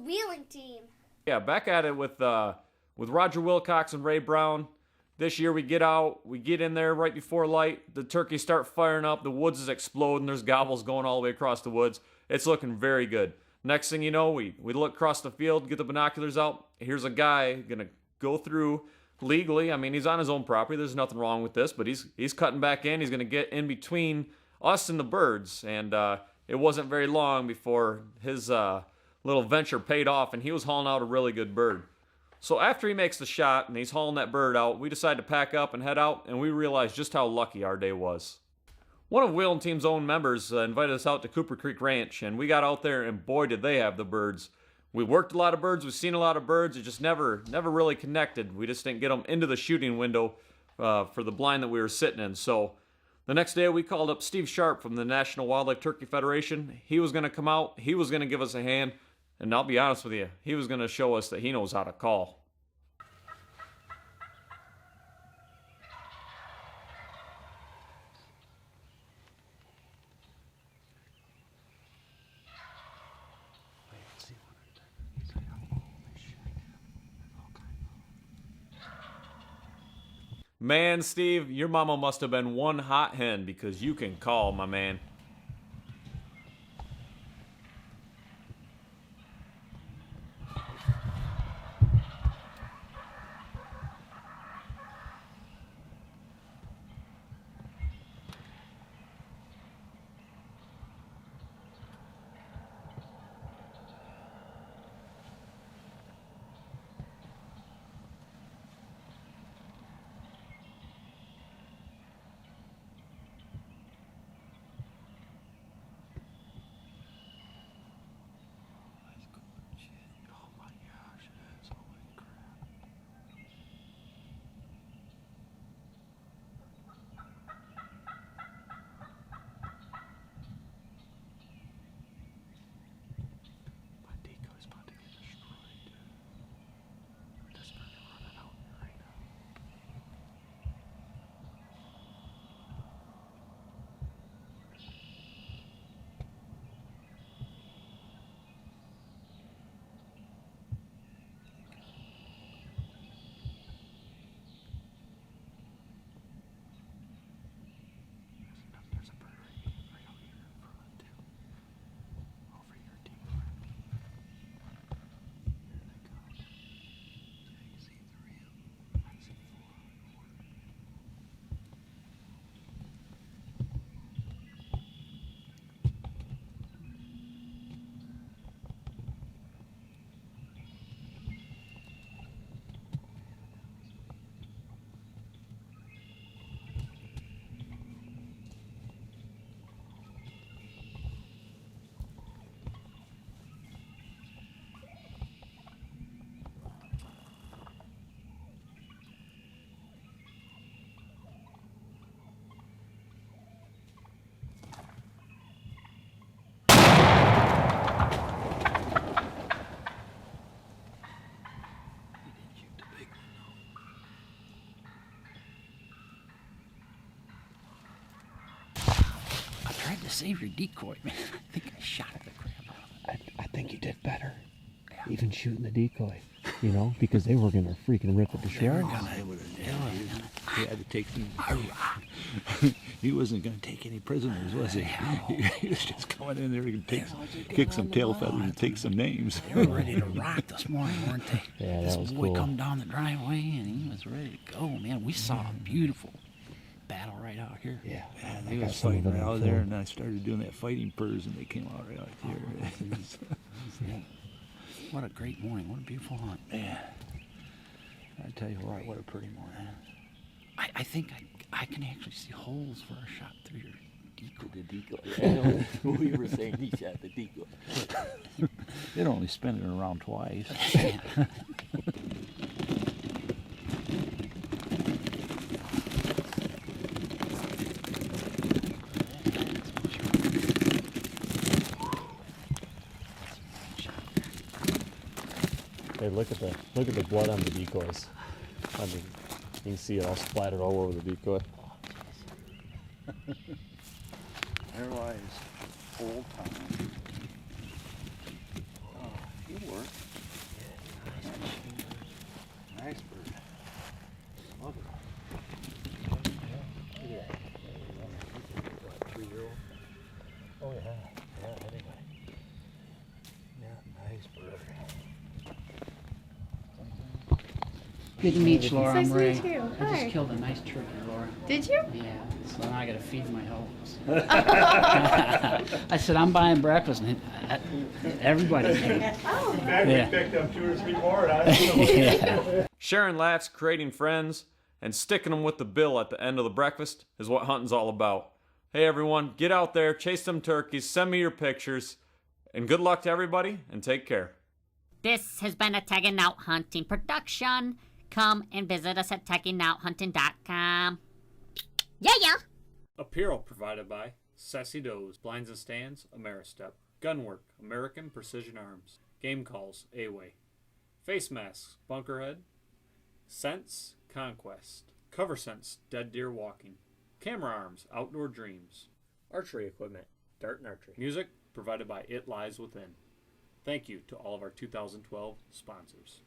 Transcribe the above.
Wheelin Team. Yeah, back at it with Roger Wilcox and Ray Brown. This year we get out, we get in there right before light. The turkeys start firing up. The woods is exploding. There's gobbles going all the way across the woods. It's looking very good. Next thing you know, we look across the field, get the binoculars out. Here's a guy gonna go through legally. I mean, he's on his own property. There's nothing wrong with this, but he's cutting back in. He's gonna get in between us and the birds, and it wasn't very long before his little venture paid off, and he was hauling out a really good bird. So after he makes the shot and he's hauling that bird out, we decide to pack up and head out, and we realize just how lucky our day was. One of Wheelin Team's own members invited us out to Cooper Creek Ranch, and we got out there, and boy did they have the birds. We worked a lot of birds, we've seen a lot of birds, it just never really connected. We just didn't get them into the shooting window for the blind that we were sitting in. So the next day we called up Steve Sharp from the National Wildlife Turkey Federation. He was going to come out, he was going to give us a hand, and I'll be honest with you, he was going to show us that he knows how to call. Man, Steve, your mama must have been one hot hen because you can call, my man. Tried to save your decoy, man. I think I shot the crap out of it. I think you did better. Yeah. Even shooting the decoy, you know, because they were gonna freaking rip it to shreds. He had to take some. He wasn't gonna take any prisoners, was he? He was just coming in there to kick some tail feathers and take some names. They were ready to rock this morning, weren't they? Yeah, this that was boy cool. come down the driveway and he was ready to go, man. We saw a beautiful battle right out here. Yeah, and he was fighting right out there, and I started doing that fighting purrs, and they came out right out there. Yeah. What a great morning! What a beautiful hunt, man! I tell you what a pretty morning. I think I can actually see holes for a shot through your decoy. The decoy. I know. We were saying he shot the decoy. They'd only spin it around twice. Hey, look at the blood on the decoys. I mean, you can see it all splattered all over the decoy. There lies old time. Oh, it worked. Good to meet you, Laura. Nice I'm to Ray. meet you. I Hi. just killed a nice turkey, Laura. Did you? Yeah, so now I gotta feed my hoes. I said, I'm buying breakfast, and everybody came. Yeah. picked up 2 or 3 more. Yeah. Sharing laughs, creating friends, and sticking them with the bill at the end of the breakfast is what hunting's all about. Hey everyone, get out there, chase some turkeys, send me your pictures, and good luck to everybody, and take care. This has been a Tagging Out Hunting production. Come and visit us at taggingouthunting.com. Yeah. Apparel provided by Sassy Does, Blinds and Stands, Ameristep, Gunwork, American Precision Arms, Game Calls, A-Way, Face Masks, Bunkerhead, Scents, Conquest, Cover Scents, Dead Deer Walking, Camera Arms, Outdoor Dreams, Archery equipment, Dart and Archery. music provided by It Lies Within. Thank you to all of our 2012 sponsors.